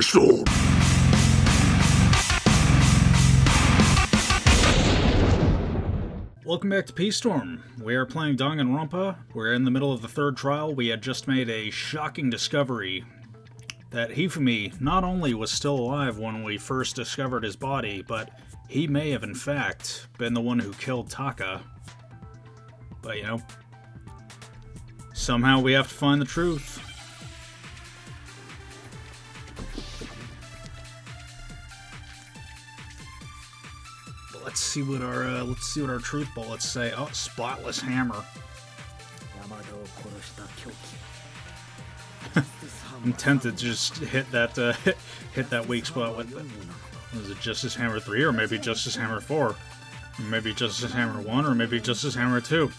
Storm. Welcome back to P-Storm. We are playing Danganronpa. We're in the middle of the third trial. We had just made a shocking discovery that Hifumi not only was still alive when we first discovered his body, but he may have in fact been the one who killed Taka. But you know, somehow we have to find the truth. Let's see what our truth bullets say. Oh, spotless hammer. I'm tempted to just hit that weak spot with was it Justice Hammer 3 or maybe Justice Hammer 4? Or maybe Justice Hammer 1 or maybe Justice Hammer 2.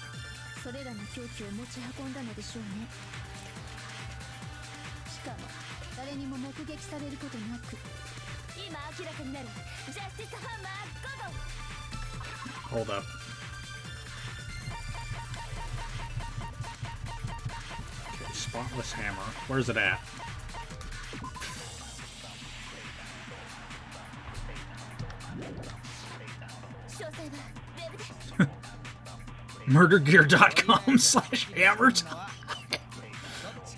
Hold up. Okay, spotless hammer. Where's it at? Murdergear.com/hammer.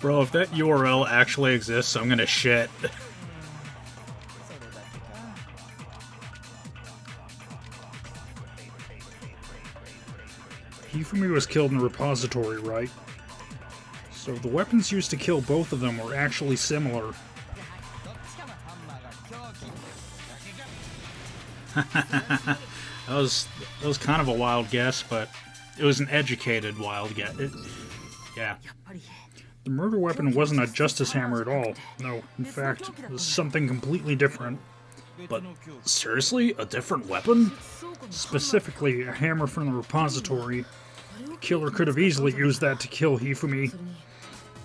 Bro, if that URL actually exists, I'm gonna shit. Hifumi was killed in a repository, right? So the weapons used to kill both of them were actually similar. that was kind of a wild guess, but it was an educated wild guess. Yeah. The murder weapon wasn't a justice hammer at all. No, in fact, it was something completely different. But seriously, a different weapon? Specifically, a hammer from the repository. The killer could have easily used that to kill Hifumi.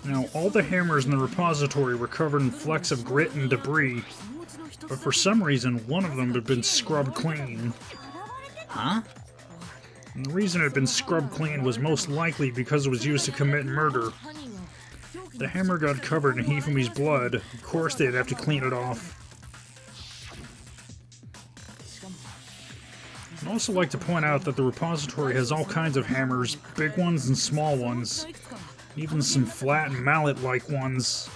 Now, all the hammers in the repository were covered in flecks of grit and debris, but for some reason, one of them had been scrubbed clean. Huh? And the reason it had been scrubbed clean was most likely because it was used to commit murder. The hammer got covered in Hifumi's blood. Of course they'd have to clean it off. I'd also like to point out that the repository has all kinds of hammers, big ones and small ones, even some flat mallet-like ones.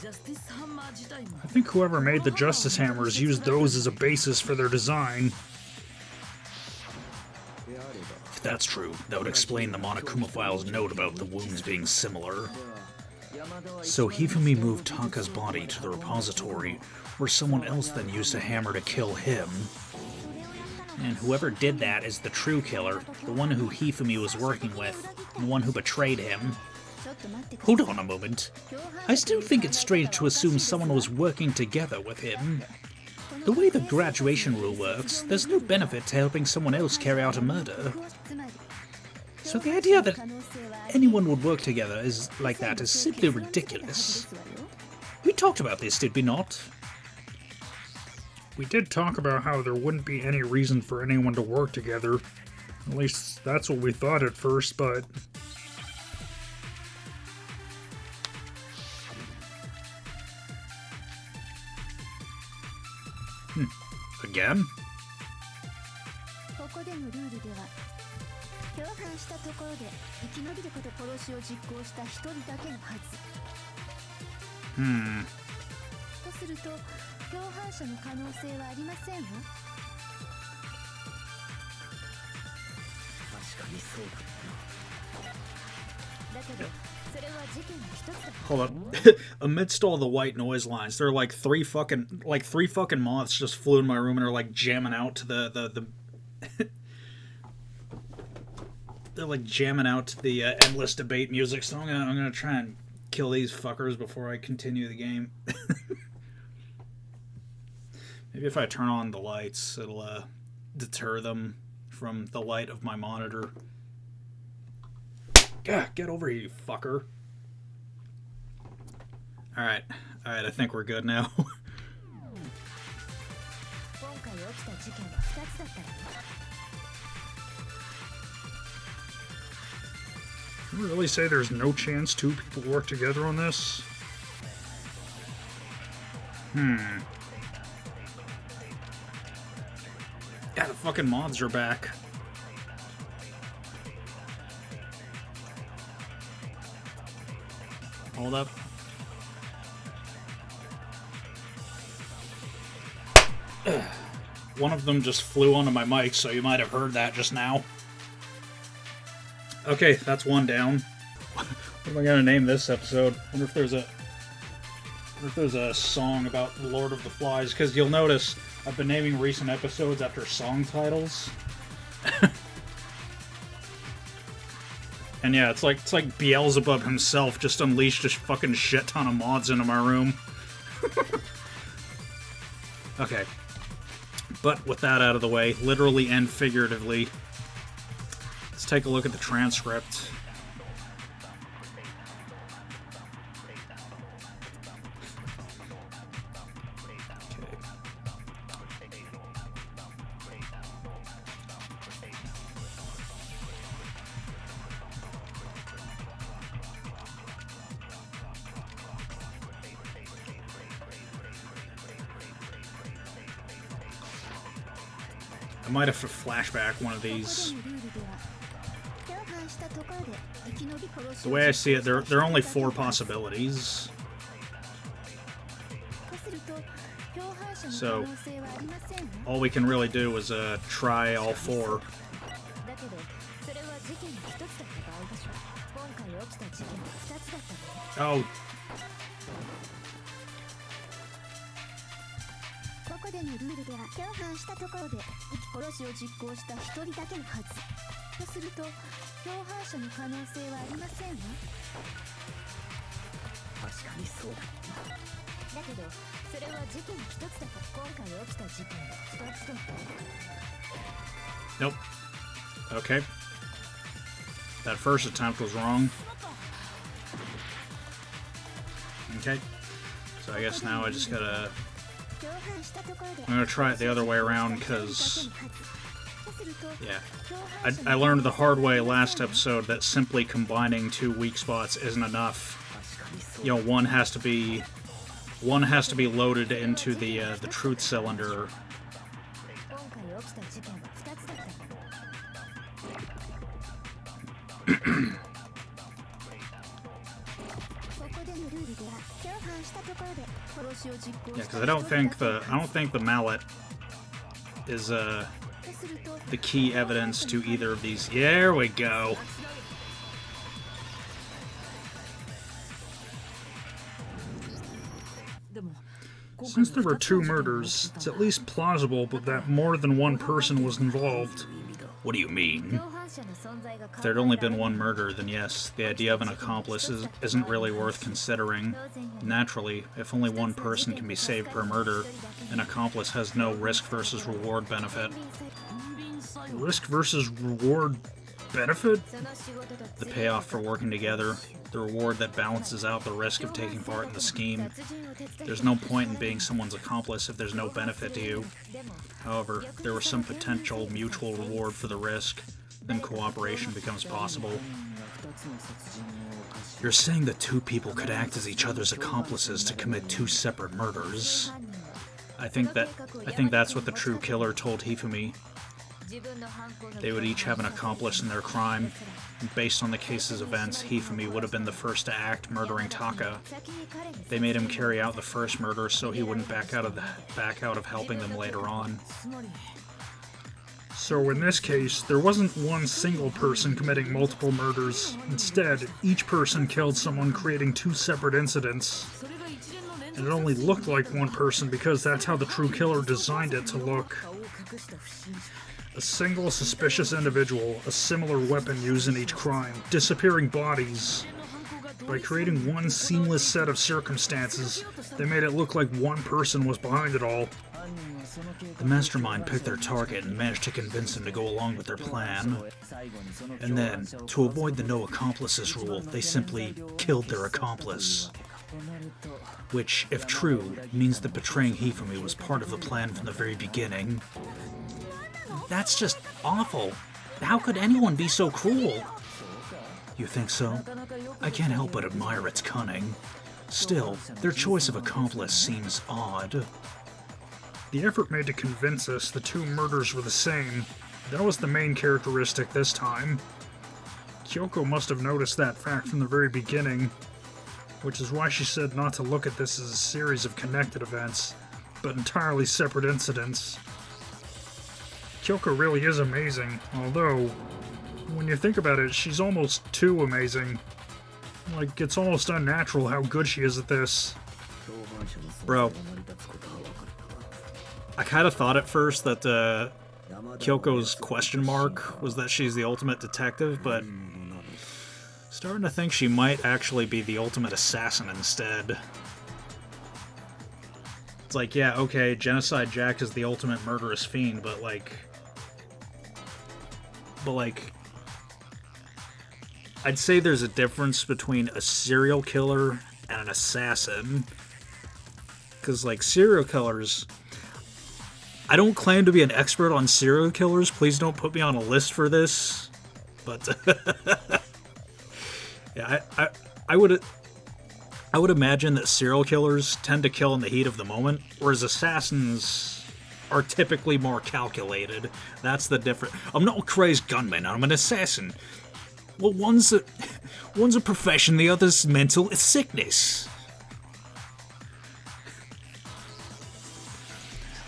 I think whoever made the Justice Hammers used those as a basis for their design. If that's true, that would explain the Monokuma file's note about the wounds being similar. So Hifumi moved Taka's body to the repository, where someone else then used a hammer to kill him. And whoever did that is the true killer, the one who Hifumi was working with, the one who betrayed him. Hold on a moment. I still think it's strange to assume someone was working together with him. The way the graduation rule works, there's no benefit to helping someone else carry out a murder. So the idea that anyone would work together like that is simply ridiculous. We talked about this, did we not? We did talk about how there wouldn't be any reason for anyone to work together. At least that's what we thought at first, but... Again? Hold up. Amidst all the white noise lines, there are like three fucking moths just flew in my room and are like jamming out to the they're like jamming out to the endless debate music. So I'm gonna try and kill these fuckers before I continue the game. Maybe if I turn on the lights, it'll deter them from the light of my monitor. Gah, get over here, you fucker. Alright, I think we're good now. You really say there's no chance two people work together on this? Yeah, the fucking mods are back. Hold up. One of them just flew onto my mic, so you might have heard that just now. Okay, that's one down. What am I gonna name this episode? I wonder if there's a song about the Lord of the Flies, because you'll notice I've been naming recent episodes after song titles. And yeah, it's like Beelzebub himself just unleashed a fucking shit ton of mods into my room. Okay. But with that out of the way, literally and figuratively, let's take a look at the transcript. I might have to flashback one of these. The way I see it, there are only 4 possibilities. So, all we can really do is try all 4. Oh. Nope. Okay. That first attempt was wrong. Okay. So I guess now I just gotta... I'm gonna try it the other way around, because... Yeah. I learned the hard way last episode that simply combining 2 weak spots isn't enough. You know, one has to be loaded into the truth cylinder. Yeah, because I don't think the mallet is the key evidence to either of these. There we go. Since there were 2 murders, it's at least plausible but that more than one person was involved. What do you mean? If there'd only been 1 murder, then yes, the idea of an accomplice isn't really worth considering. Naturally, if only 1 person can be saved per murder, an accomplice has no risk versus reward benefit. Risk versus reward benefit? The payoff for working together, the reward that balances out the risk of taking part in the scheme. There's no point in being someone's accomplice if there's no benefit to you. However, if there was some potential mutual reward for the risk, then cooperation becomes possible. You're saying that 2 people could act as each other's accomplices to commit 2 separate murders? I think that's what the true killer told Hifumi. They would each have an accomplice in their crime. Based on the case's events, Hifumi would have been the first to act, murdering Taka. They made him carry out the first murder so he wouldn't back out of helping them later on. So in this case, there wasn't one single person committing multiple murders. Instead, each person killed someone, creating 2 separate incidents. And it only looked like 1 person because that's how the true killer designed it to look. A single suspicious individual, a similar weapon used in each crime, disappearing bodies. By creating 1 seamless set of circumstances, they made it look like 1 person was behind it all. The mastermind picked their target and managed to convince them to go along with their plan. And then, to avoid the no accomplices rule, they simply killed their accomplice. Which, if true, means that betraying Hifumi was part of the plan from the very beginning. That's just awful. How could anyone be so cruel? You think so? I can't help but admire its cunning. Still, their choice of accomplice seems odd. The effort made to convince us the two murders were the same. That was the main characteristic this time. Kyoko must have noticed that fact from the very beginning, which is why she said not to look at this as a series of connected events, but entirely separate incidents. Kyoko really is amazing, although, when you think about it, she's almost too amazing. Like, it's almost unnatural how good she is at this. Bro, I kind of thought at first that Kyoko's question mark was that she's the ultimate detective, but starting to think she might actually be the ultimate assassin instead. It's like, yeah, okay, Genocide Jack is the ultimate murderous fiend, but like, I'd say there's a difference between a serial killer and an assassin. Because, like, serial killers... I don't claim to be an expert on serial killers. Please don't put me on a list for this. But, yeah, I would imagine that serial killers tend to kill in the heat of the moment, whereas assassins are typically more calculated. That's the difference. I'm not a crazed gunman, I'm an assassin. Well, one's a profession, the other's mental sickness.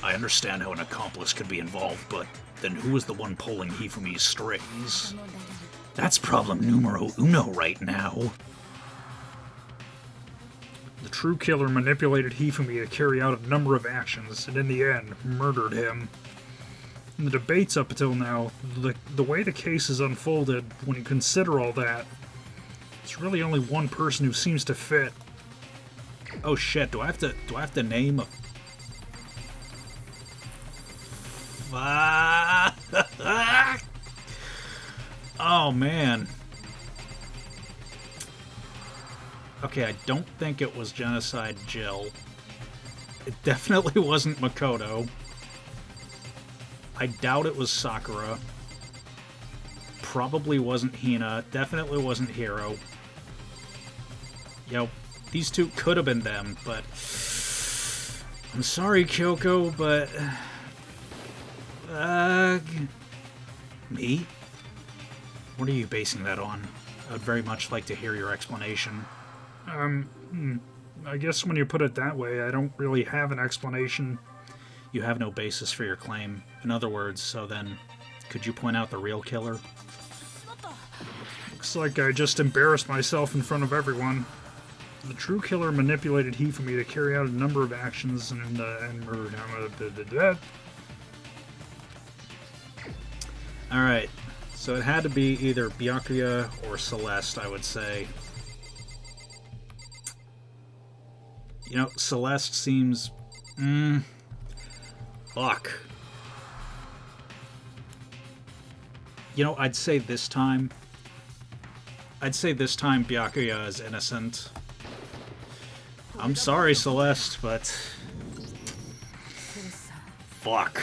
I understand how an accomplice could be involved, but then who is the one pulling Hifumi's strings? That's problem numero uno right now. The true killer manipulated Hifumi to carry out a number of actions, and in the end, murdered him. In the debates up until now, the way the case is unfolded, when you consider all that, it's really only one person who seems to fit. Oh shit, do I have to name a... Oh man. Okay, I don't think it was Genocide Jill. It definitely wasn't Makoto. I doubt it was Sakura. Probably wasn't Hina. Definitely wasn't Hiro. Yo, these two could have been them, but... I'm sorry, Kyoko, but... Me? What are you basing that on? I would very much like to hear your explanation. I guess when you put it that way, I don't really have an explanation. You have no basis for your claim. In other words, so then, could you point out the real killer? Looks like I just embarrassed myself in front of everyone. The true killer manipulated Hifumi to carry out a number of actions and murdered him. Alright, so it had to be either Byakuya or Celeste, I would say. You know, Celeste seems... Fuck. You know, I'd say this time Byakuya is innocent. I'm sorry, Celeste, but... Fuck.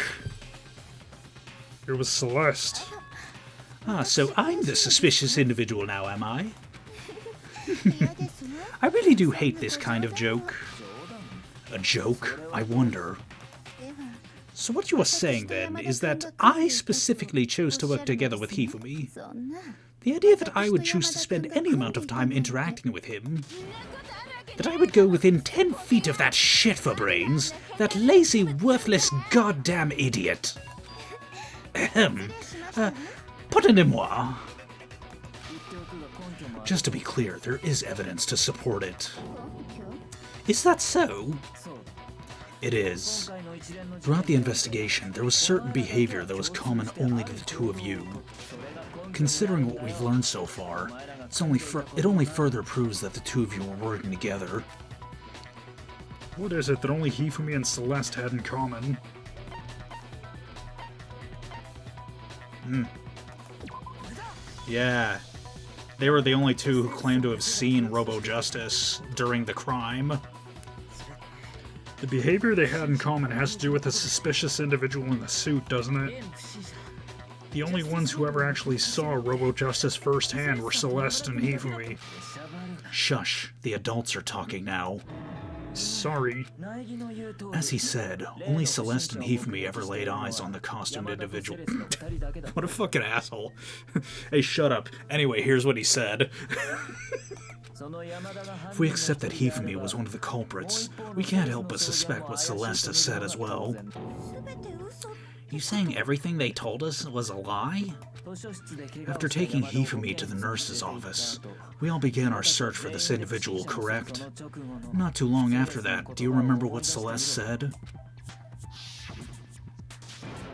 It was Celeste. Ah, so I'm the suspicious individual now, am I? I really do hate this kind of joke. A joke? I wonder. So what you are saying, then, is that I specifically chose to work together with Hifumi. The idea that I would choose to spend any amount of time interacting with him, that I would go within 10 feet of that shit for brains, that lazy, worthless, goddamn idiot. Ahem. Pardonnez-moi. Just to be clear, there is evidence to support it. Is that so? It is. Throughout the investigation, there was certain behavior that was common only to the two of you. Considering what we've learned so far, it only further proves that the two of you were working together. What is it that only Hifumi and Celeste had in common? Yeah. They were the only two who claimed to have seen Robo-Justice during the crime. The behavior they had in common has to do with the suspicious individual in the suit, doesn't it? The only ones who ever actually saw Robo-Justice firsthand were Celeste and Hifumi. Shush, the adults are talking now. Sorry. As he said, only Celeste and Hifumi ever laid eyes on the costumed individual. What a fucking asshole. Hey, shut up. Anyway, here's what he said. If we accept that Hifumi was one of the culprits, we can't help but suspect what Celeste has said as well. You saying everything they told us was a lie? After taking Hifumi to the nurse's office, we all began our search for this individual, correct? Not too long after that, do you remember what Celeste said?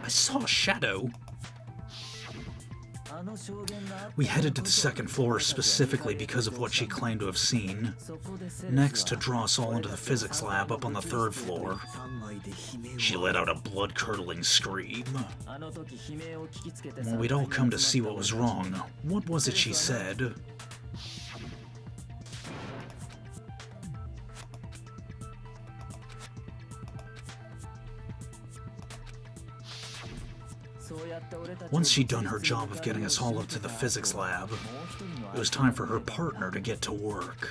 I saw a shadow. We headed to the second floor specifically because of what she claimed to have seen. Next, to draw us all into the physics lab up on the third floor. She let out a blood-curdling scream. When we'd all come to see what was wrong, what was it she said? Once she'd done her job of getting us all up to the physics lab, it was time for her partner to get to work.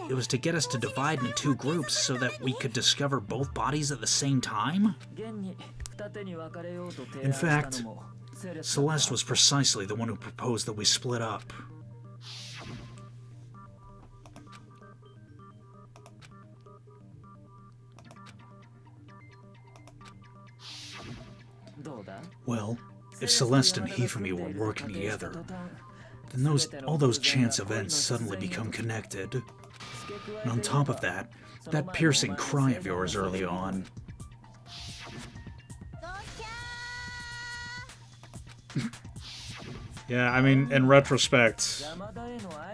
It was to get us to divide into two groups so that we could discover both bodies at the same time? In fact, Celeste was precisely the one who proposed that we split up. Well, if Celeste and Hifumi were working together, then all those chance events suddenly become connected. And on top of that, that piercing cry of yours early on. Yeah, I mean, in retrospect,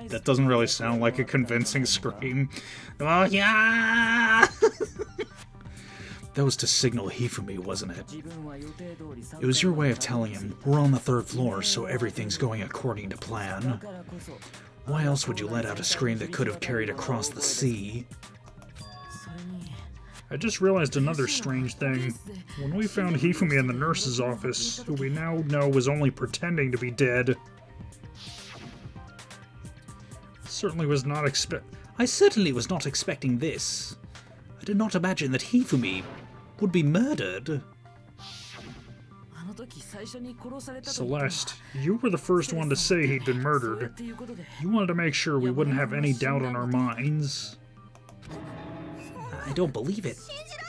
that doesn't really sound like a convincing scream. Oh, yeah! That was to signal Hifumi, wasn't it? It was your way of telling him, we're on the third floor, so everything's going according to plan. Why else would you let out a scream that could have carried across the sea? I just realized another strange thing. When we found Hifumi in the nurse's office, who we now know was only pretending to be dead, I certainly was not expecting this. I did not imagine that Hifumi would be murdered. Celeste, you were the first one to say he'd been murdered. You wanted to make sure we wouldn't have any doubt on our minds. I don't believe it.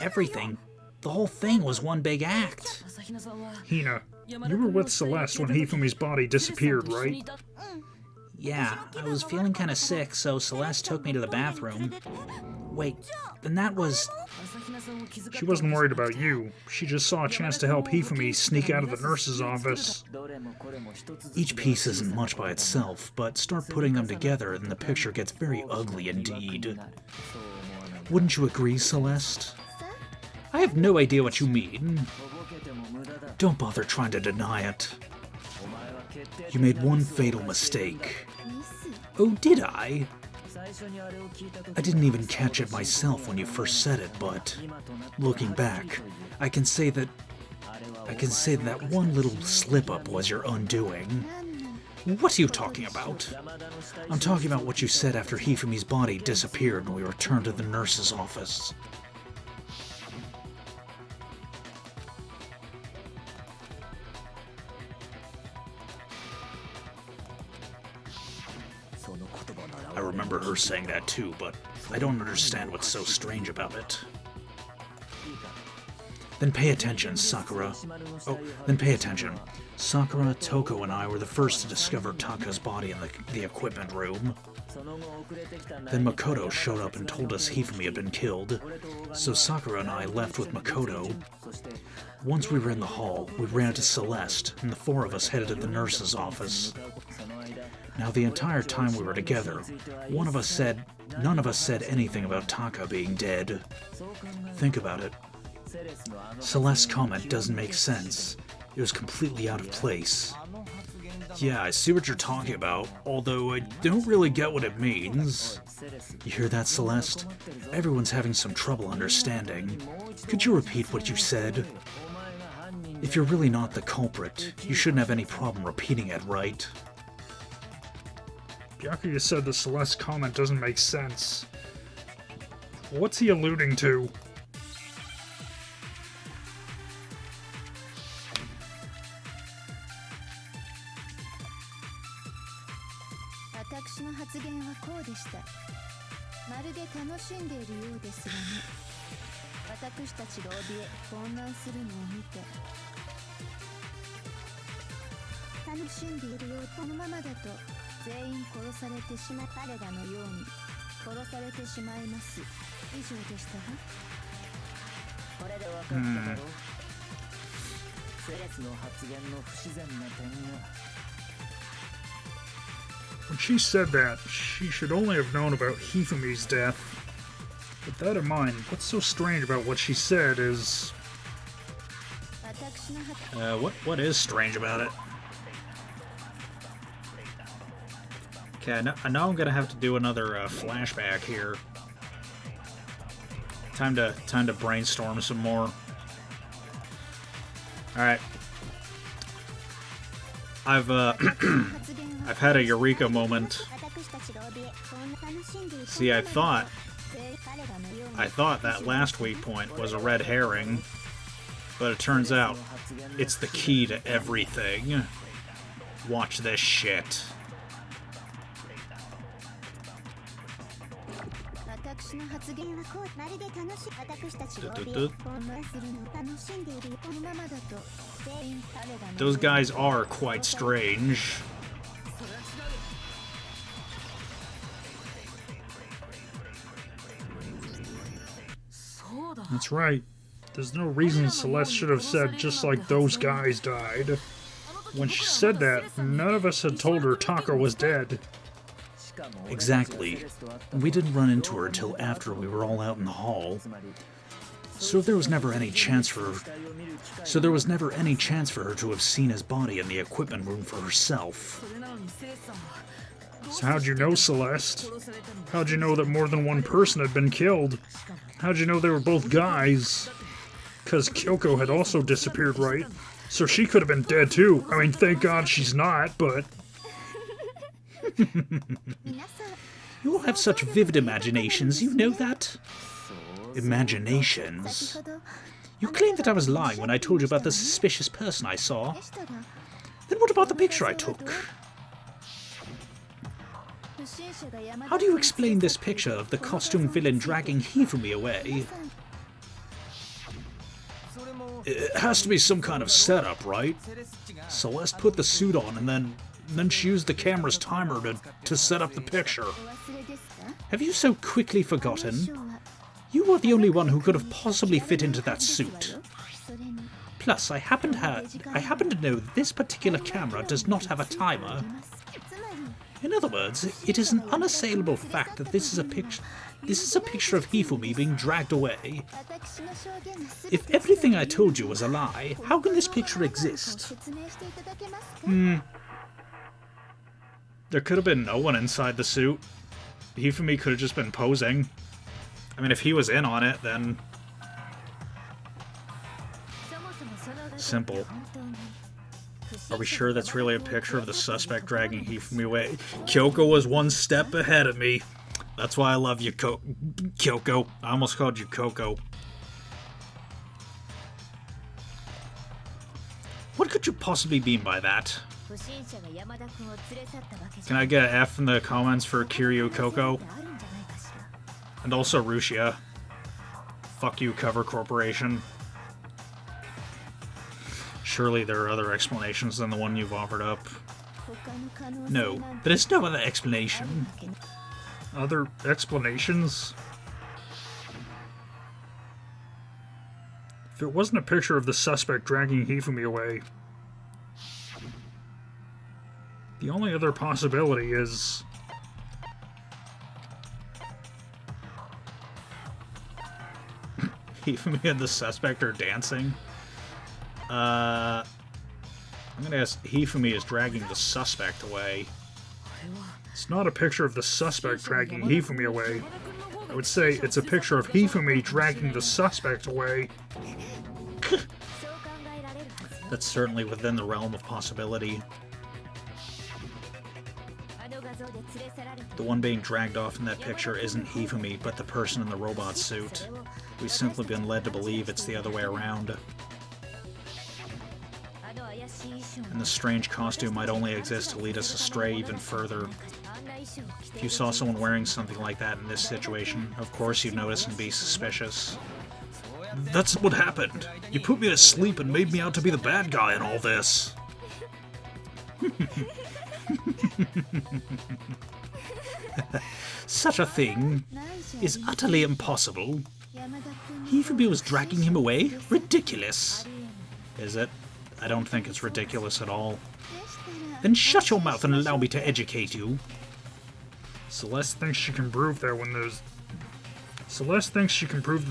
Everything. The whole thing was one big act. Hina, you were with Celeste when Hifumi's body disappeared, right? Yeah, I was feeling kind of sick, so Celeste took me to the bathroom. Wait, then that was... She wasn't worried about you. She just saw a chance to help Hifumi sneak out of the nurse's office. Each piece isn't much by itself, but start putting them together and the picture gets very ugly indeed. Wouldn't you agree, Celeste? I have no idea what you mean. Don't bother trying to deny it. You made one fatal mistake. Oh, did I? I didn't even catch it myself when you first said it, but looking back, I can say that one little slip-up was your undoing. What are you talking about? I'm talking about what you said after Hifumi's body disappeared and we returned to the nurse's office. I remember her saying that too, but I don't understand what's so strange about it. Then pay attention, Sakura. Oh, then pay attention. Sakura, Toko, and I were the first to discover Taka's body in the equipment room. Then Makoto showed up and told us Hifumi had been killed, so Sakura and I left with Makoto. Once we were in the hall, we ran into Celeste, and the four of us headed to the nurse's office. Now, the entire time we were together, none of us said anything about Taka being dead. Think about it. Celeste's comment doesn't make sense. It was completely out of place. Yeah, I see what you're talking about, although I don't really get what it means. You hear that, Celeste? Everyone's having some trouble understanding. Could you repeat what you said? If you're really not the culprit, you shouldn't have any problem repeating it, right? Byakuya said the Celeste comment doesn't make sense. What's he alluding to? When she said that, she should only have known about Hifumi's death. With that in mind, what's so strange about what she said is... What is strange about it? Okay, I know I'm gonna have to do another flashback here. Time to brainstorm some more. Alright. I've had a eureka moment. See, I thought that last weak point was a red herring, but it turns out it's the key to everything. Watch this shit. Those guys are quite strange. That's right. There's no reason Celeste should have said just like those guys died. When she said that, none of us had told her Taka was dead. Exactly. We didn't run into her until after we were all out in the hall. So there was never any chance for her to have seen his body in the equipment room for herself. So how'd you know, Celeste? How'd you know that more than one person had been killed? How'd you know they were both guys? Because Kyoko had also disappeared, right? So she could have been dead too. I mean, thank God she's not, but... You all have such vivid imaginations, you know that? Imaginations? You claimed that I was lying when I told you about the suspicious person I saw. Then what about the picture I took? How do you explain this picture of the costume villain dragging Hifumi away? It has to be some kind of setup, right? Celeste put the suit on and then she used the camera's timer to set up the picture. Have you so quickly forgotten? You are the only one who could have possibly fit into that suit. Plus, I happen to know that this particular camera does not have a timer. In other words, it is an unassailable fact that this is a picture of Hifumi being dragged away. If everything I told you was a lie, how can this picture exist? There could have been no one inside the suit. Hifumi could have just been posing. I mean, if he was in on it, then... Simple. Are we sure that's really a picture of the suspect dragging Hifumi away? Kyoko was one step ahead of me. That's why I love you, Kyoko. I almost called you Coco. What could you possibly mean by that? Can I get an F in the comments for Kiryu Coco? And also Rushia. Fuck you, Cover Corporation. Surely there are other explanations than the one you've offered up. No, there is no other explanation. Other explanations? If it wasn't a picture of the suspect dragging Hifumi away, the only other possibility is... Hifumi and the suspect are dancing. I'm gonna guess Hifumi is dragging the suspect away. It's not a picture of the suspect dragging Hifumi away. I would say it's a picture of Hifumi dragging the suspect away. That's certainly within the realm of possibility. The one being dragged off in that picture isn't Hifumi, but the person in the robot suit. We've simply been led to believe it's the other way around. And the strange costume might only exist to lead us astray even further. If you saw someone wearing something like that in this situation, of course you'd notice and be suspicious. That's what happened. You put me to sleep and made me out to be the bad guy in all this. Such a thing is utterly impossible. Hifumi was dragging him away? Ridiculous. Is it? I don't think it's ridiculous at all. Then shut your mouth and allow me to educate you. Celeste thinks she can prove that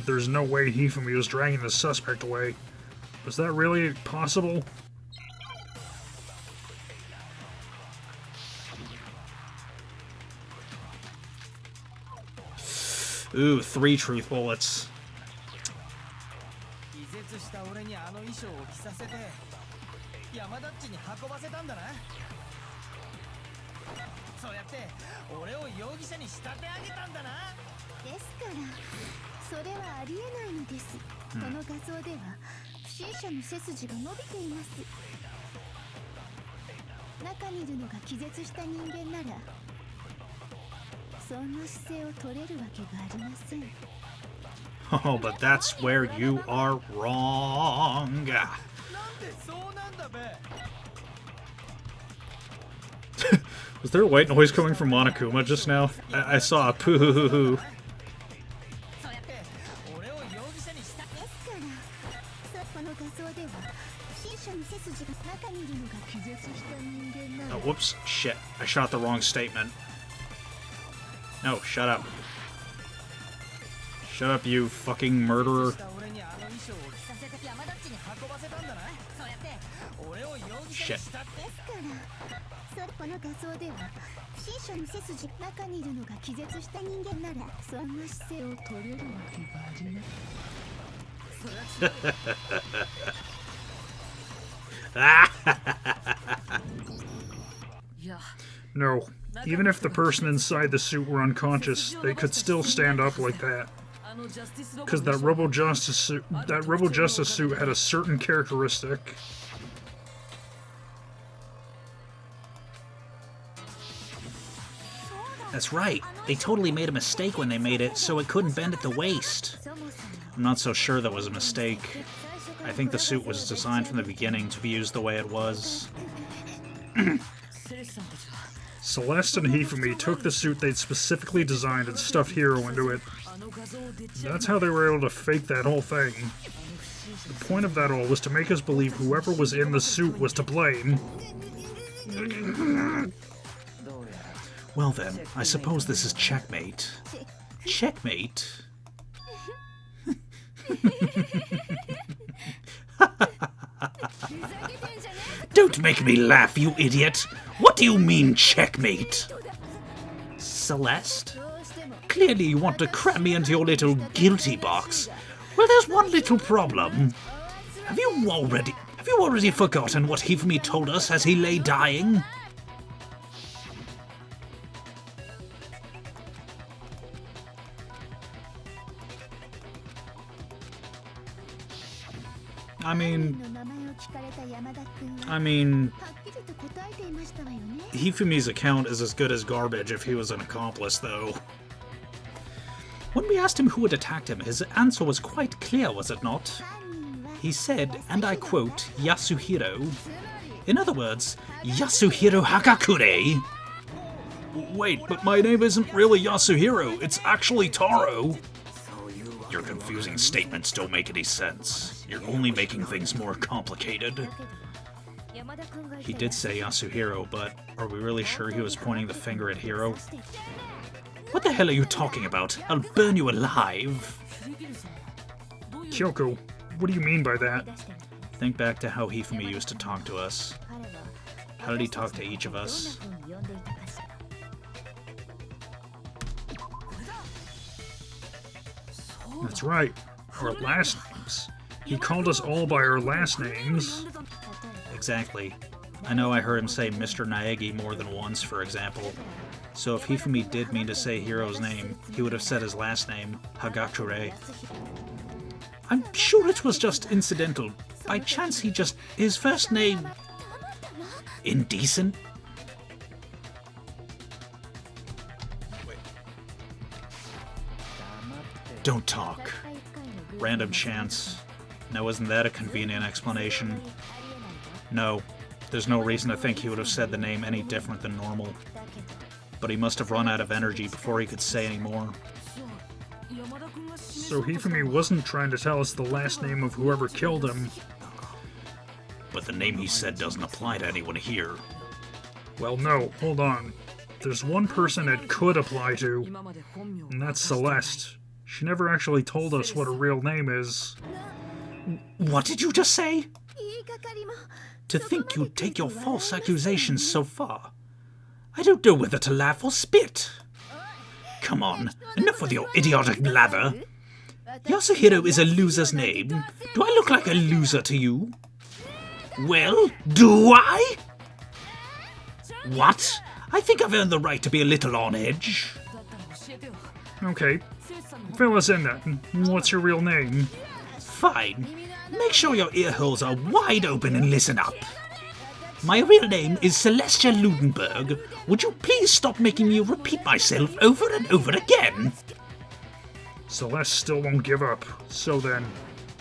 there's no way Hifumi was dragging the suspect away. Was that really possible? Ooh, 3 truth bullets. Oh, but that's where you are wrong. Was there a white noise coming from Monokuma just now? I saw a poo-hoo-hoo-hoo. Oh, whoops. Shit. I shot the wrong statement. No, shut up. Shut up, you fucking murderer. Shit. No. Even if the person inside the suit were unconscious, they could still stand up like that. Because that Rebel Justice suit had a certain characteristic. That's right. They totally made a mistake when they made it, so it couldn't bend at the waist. I'm not so sure that was a mistake. I think the suit was designed from the beginning to be used the way it was. Celeste and Hifumi took the suit they'd specifically designed and stuffed Hiro into it. That's how they were able to fake that whole thing. The point of that all was to make us believe whoever was in the suit was to blame. Well then, I suppose this is checkmate. Checkmate? Don't make me laugh, you idiot! What do you mean, checkmate? Celeste? Clearly you want to cram me into your little guilty box. Well, there's one little problem. Have you already forgotten what Hifumi told us as he lay dying? I mean, Hifumi's account is as good as garbage if he was an accomplice, though. When we asked him who had attacked him, his answer was quite clear, was it not? He said, and I quote, Yasuhiro. In other words, Yasuhiro Hagakure. Wait, but my name isn't really Yasuhiro, it's actually Taro. Your confusing statements don't make any sense. You're only making things more complicated. He did say Yasuhiro, but are we really sure he was pointing the finger at Hiro? What the hell are you talking about? I'll burn you alive! Kyoko, what do you mean by that? Think back to how Hifumi used to talk to us. How did he talk to each of us? That's right, our last names. He called us all by our last names. Exactly. I know I heard him say Mr. Naegi more than once, for example. So if Hifumi did mean to say Hiro's name, he would have said his last name, Hagachure. I'm sure it was just incidental. By chance his first name... Indecent? Don't talk. Random chance. Now isn't that a convenient explanation? No, there's no reason to think he would have said the name any different than normal. But he must have run out of energy before he could say any more. So Hifumi wasn't trying to tell us the last name of whoever killed him. But the name he said doesn't apply to anyone here. Well, no, hold on. There's one person it could apply to, and that's Celeste. She never actually told us what her real name is. What did you just say? To think you'd take your false accusations so far. I don't know whether to laugh or spit. Come on, enough with your idiotic blather. Yasuhiro is a loser's name. Do I look like a loser to you? Well, do I? What? I think I've earned the right to be a little on edge. Okay, fill us in then. What's your real name? Fine. Make sure your ear holes are wide open and listen up. My real name is Celestia Ludenberg. Would you please stop making me repeat myself over and over again? Celeste still won't give up, so then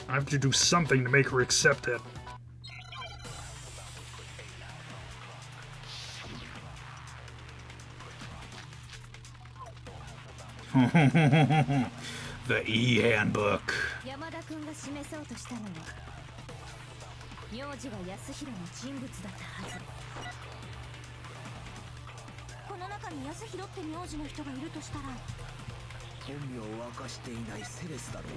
I have to do something to make her accept it. The E-Handbook. 名字が安弘の人物だったはず。この中に安弘って名字の人がいるとしたら、本名を明かしていないセレスだろう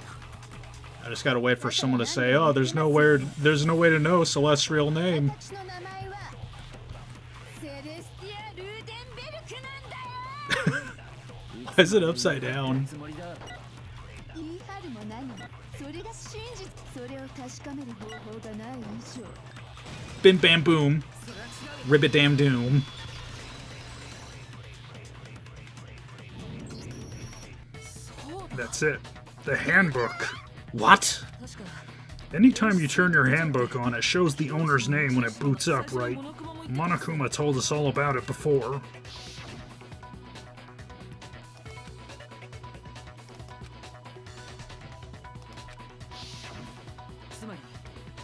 な。 I just gotta wait for someone to say, oh, there's no way to know Celeste's real name. Why is it upside down? Bim bam boom. Ribbit damn doom. That's it. The handbook. What? Anytime you turn your handbook on, it shows the owner's name when it boots up, right? Monokuma told us all about it before.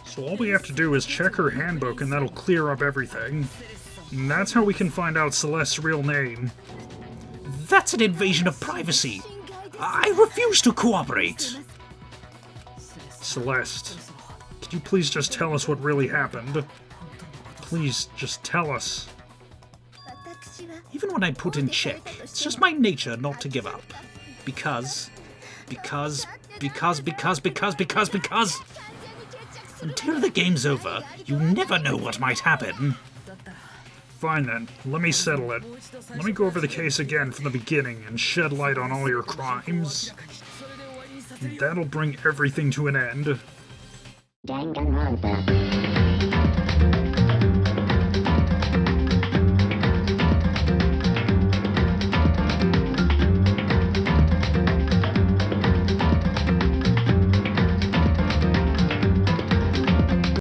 So all we have to do is check her handbook and that'll clear up everything. And that's how we can find out Celeste's real name. That's an invasion of privacy. I refuse to cooperate. Celeste, could you please just tell us what really happened? Please, just tell us. Even when I put in check, it's just my nature not to give up. Because... Until the game's over, you never know what might happen. Fine then, let me settle it. Let me go over the case again from the beginning and shed light on all your crimes. That'll bring everything to an end. Danganronpa.